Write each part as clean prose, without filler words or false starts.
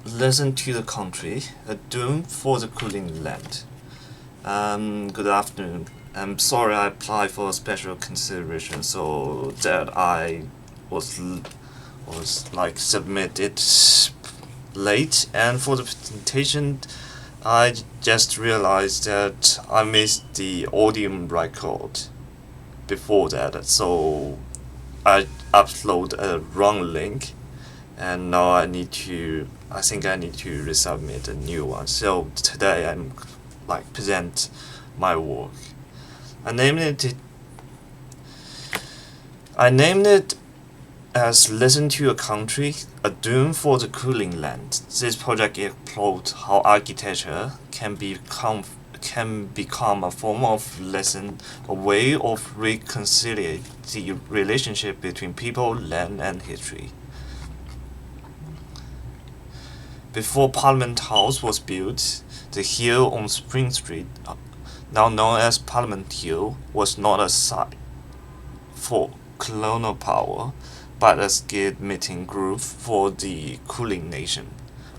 Listen to the country, a doom for the cooling land. Good afternoon. I'm sorry I applied for a special consideration so that I was like submitted late, and for the presentation I just realized that I missed the audio record before that, so I upload a wrong link, and now I think I need to resubmit a new one. So today I'm like present my work. I named it I named it as Listen to a Country, a Doom for the Cooling Land. This project explores how architecture can become a form of lesson, a way of reconciliate the relationship between people, land, and history. Before Parliament House was built, the hill on Spring Street, now known as Parliament Hill, was not a site for colonial power, but a skilled meeting group for the Kulin Nation,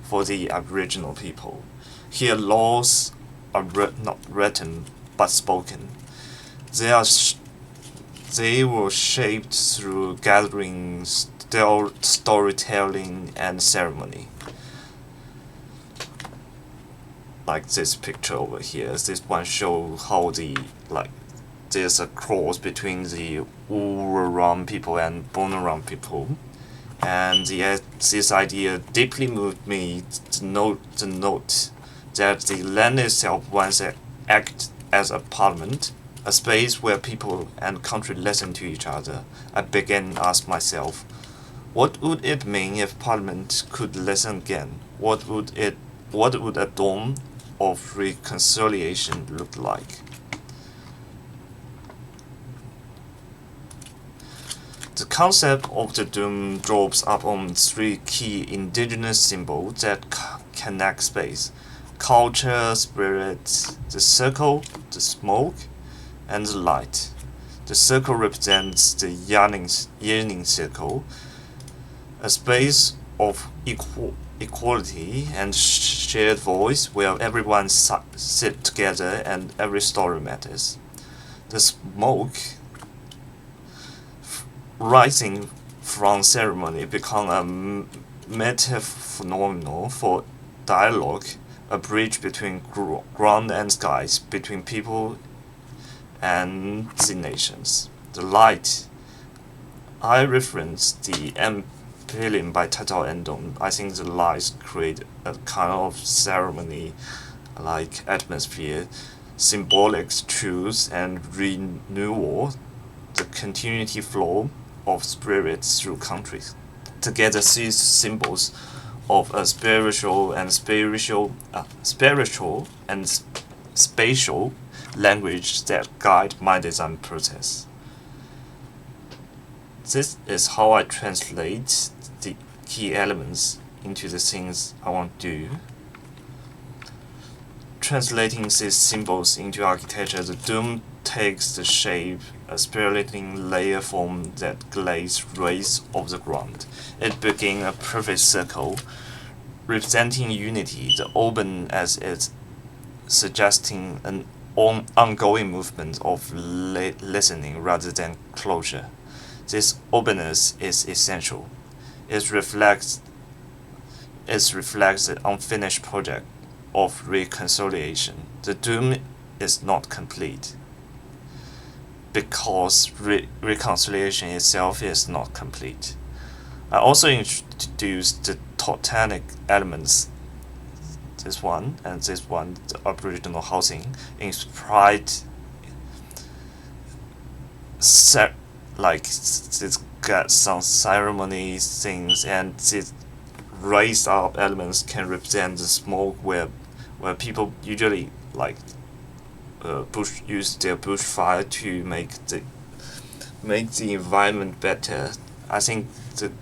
for the Aboriginal people. Here laws are not written but spoken. They were shaped through gatherings, storytelling, and ceremony. Like this picture over here, this one shows how there's a cross between the Wurrung people and Boonwurrung people, and this idea deeply moved me to note that the land itself once acted as a parliament, a space where people and country listen to each other. I began to ask myself, what would it mean if parliament could listen again? What would a dawn of reconciliation look like? The concept of the dome draws upon three key indigenous symbols that connect space: culture, spirit, the circle, the smoke, and the light. The circle represents the yearning circle, a space of equality and shared voice where everyone sits together and every story matters. The smoke, rising from ceremony, become a meta-phenomenon for dialogue, a bridge between ground and skies, between people and the nations. The light, I reference the Empyrean by Tatao Endong. I think the lights create a kind of ceremony like atmosphere, symbolic truth and renewal, the continuity flow of spirits through countries. Together, these symbols of a spiritual and spatial language that guide my design process. This is how I translate the key elements into the things I want to do. Translating these symbols into architecture, the dome takes the shape, a spiraling layer form that glazed rays of the ground. It became a perfect circle, representing unity, the open as it suggesting an ongoing movement of listening rather than closure. This openness is essential. It reflects the unfinished project of reconciliation. The doom is not complete because reconciliation itself is not complete. I also introduced the totemic elements, this one and this one, the Aboriginal housing, inspired this got some ceremony things, and these raised up elements can represent the smoke where people usually use their bushfire to make the environment better. I think the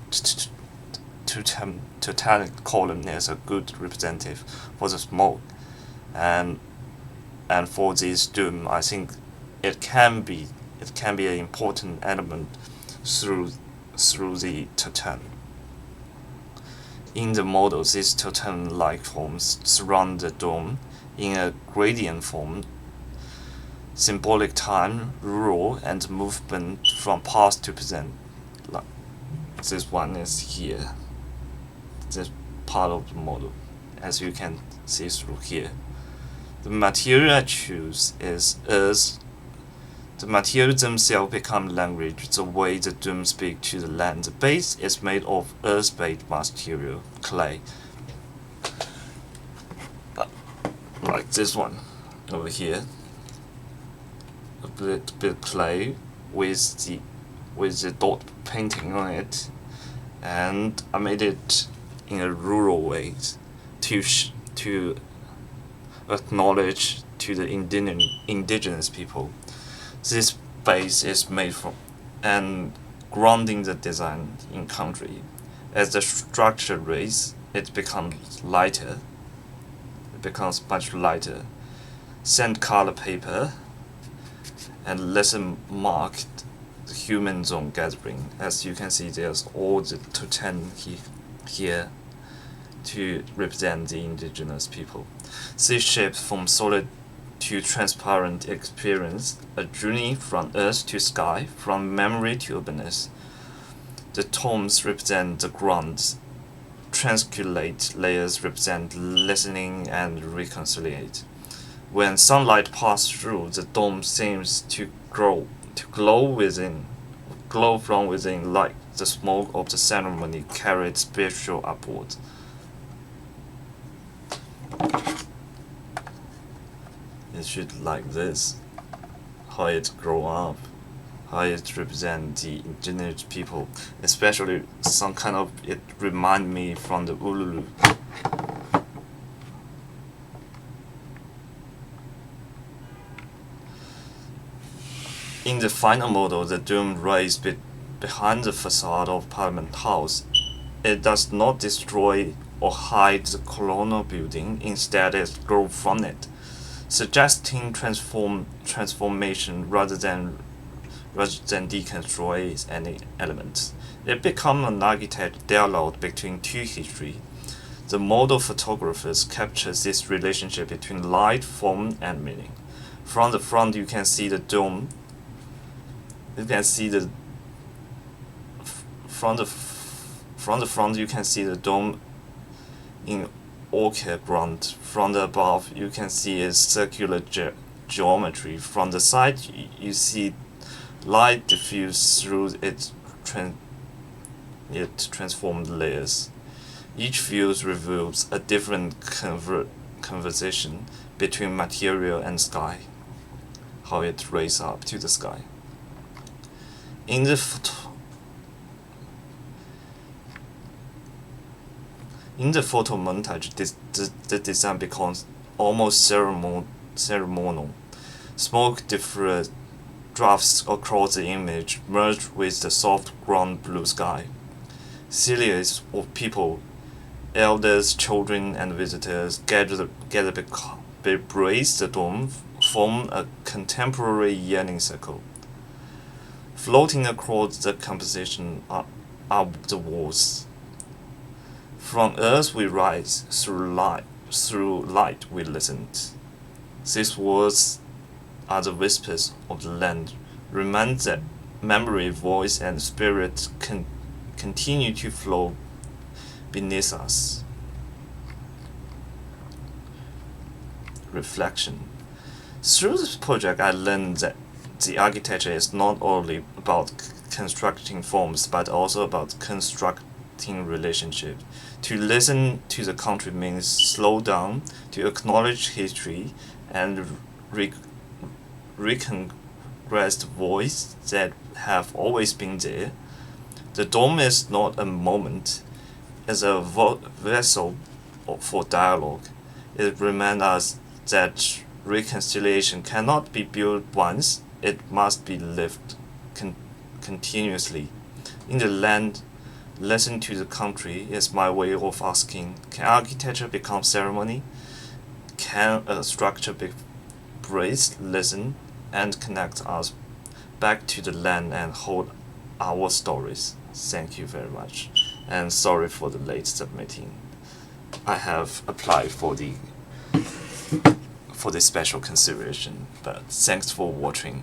totemic column is a good representative for the smoke, and for this doom, I think it can be an important element through the totem. In the model, these totem-like forms surround the dome in a gradient form, symbolic time, rule, and movement from past to present. Like this one is here, this part of the model, as you can see through here. The material I choose is Earth. The material themselves become language, the way the dome speak to the land. The base is made of earth-based material, clay. Like this one over here. A bit clay with the dot painting on it, and I made it in a rural way to acknowledge to the indigenous people. This base is made from and grounding the design in country. As the structure raises, it becomes lighter. It becomes much lighter. Sand color paper and lesson marked the human zone gathering. As you can see, there's all the totem here to represent the indigenous people. These shapes from solid to transparent experience, a journey from earth to sky, from memory to openness. The tones represent the ground, transculate layers represent listening and reconciliate. When sunlight passes through, the dome seems to glow from within, like the smoke of the ceremony carried spiritual upward. It should like this, how it grow up, how it represents the indigenous people, especially some kind of, it remind me from the Uluru. In the final model, the dome raised behind the facade of Parliament House. It does not destroy or hide the colonial building, instead it grows from it, suggesting transformation rather than deconstruct any elements. It becomes an architect dialogue between two histories. The model photographers capture this relationship between light, form, and meaning. From the front, you can see the dome. You can see the from the front you can see the dome in orchid ground. From the above, you can see its circular geometry. From the side, you see light diffuse through its transformed layers. Each view reveals a different conversation between material and sky, how it raises up to the sky. In the photo montage, the design becomes almost ceremonial. Smoke drafts across the image, merge with the soft ground blue sky. Silhouettes of people, elders, children, and visitors gather brace the dome, form a contemporary yelling circle. Floating across the composition are the walls. From earth we rise, through light we listen. These words are the whispers of the land, remind that memory, voice, and spirit continue to flow beneath us. Reflection. Through this project, I learned that the architecture is not only about constructing forms, but also about constructing relationships. To listen to the country means slow down, to acknowledge history, and recognize the voice that have always been there. The dome is not a moment, it's a vessel for dialogue. It reminds us that reconciliation cannot be built once, it must be lived continuously. In the land, listen to the country is my way of asking, can architecture become ceremony? Can a structure be brace, listen, and connect us back to the land and hold our stories? Thank you very much. And sorry for the late submitting. I have applied for the special consideration, but thanks for watching.